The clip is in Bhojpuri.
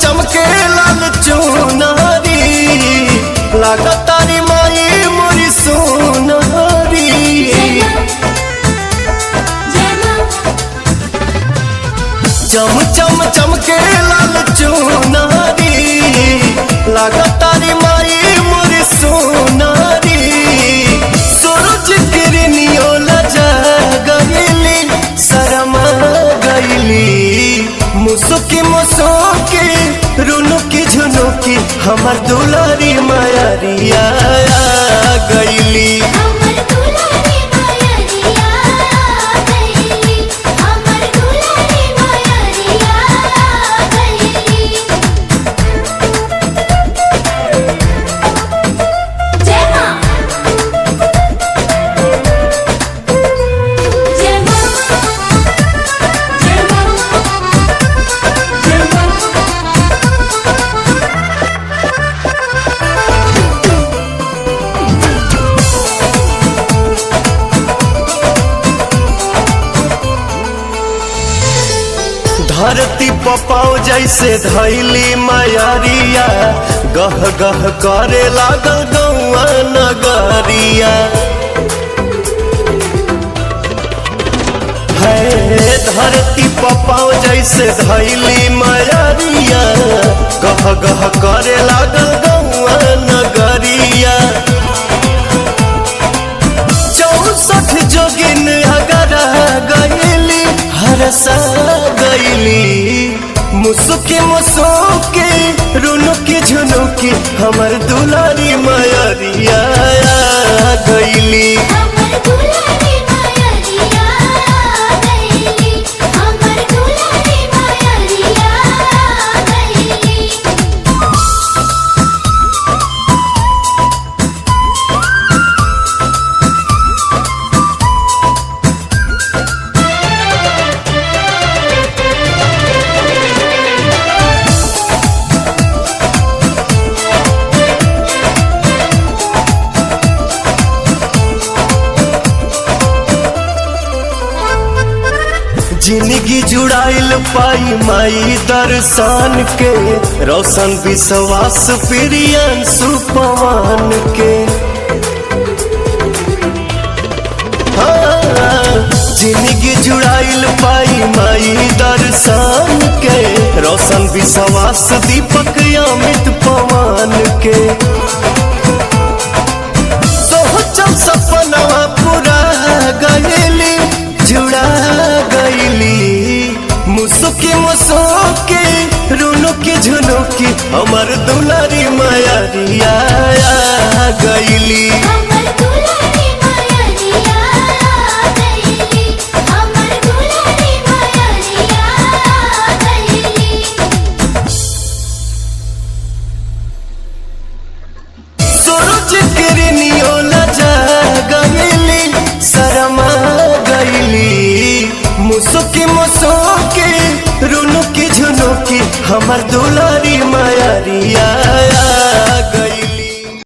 चमके लाल चुनारी लागतारी माई मोरी सोनारी। चम चमके लाल चुनारी लागतारी माई मोरी सोनारी। सूरज किरनियो लजा गईली शरमा गईली मुसुकी मुसुकी रुनुकी झुनुकी हमर दुलारी मायरिया गईली। धरती पपाओ जैसे धैली मायरिया गह गह करे लागल गौआ नगरिया। है धरती पपाओ जैसे धैली मायरिया गह गह करे लागल गौआ नगरिया। 64 जोगिन अगर गईली हरसा गईली मुसुकी मुसुकी रुनुकी झुनुकी हमर दुलारी मायरिया गईली। जिंदगी जुड़ाइल पाई माई दर्शन के रोशन विश्वास प्रियन सुपवान के। जिंदगी जुड़ाइल पाई माई दर्शन के रोशन विश्वास दीपक अमित पवन के। सोचल सपना पूरा गईली जुड़ा गईली मुसुकी मुसुकी रुनुकी झुनुकी हमर दुलारी मायरिया गईली। सूरज किरनियो लजा गईली शरमा गईली मुसुकी मुसुकी रुनुकी झुनुकी हमर दुलारी मायरिया।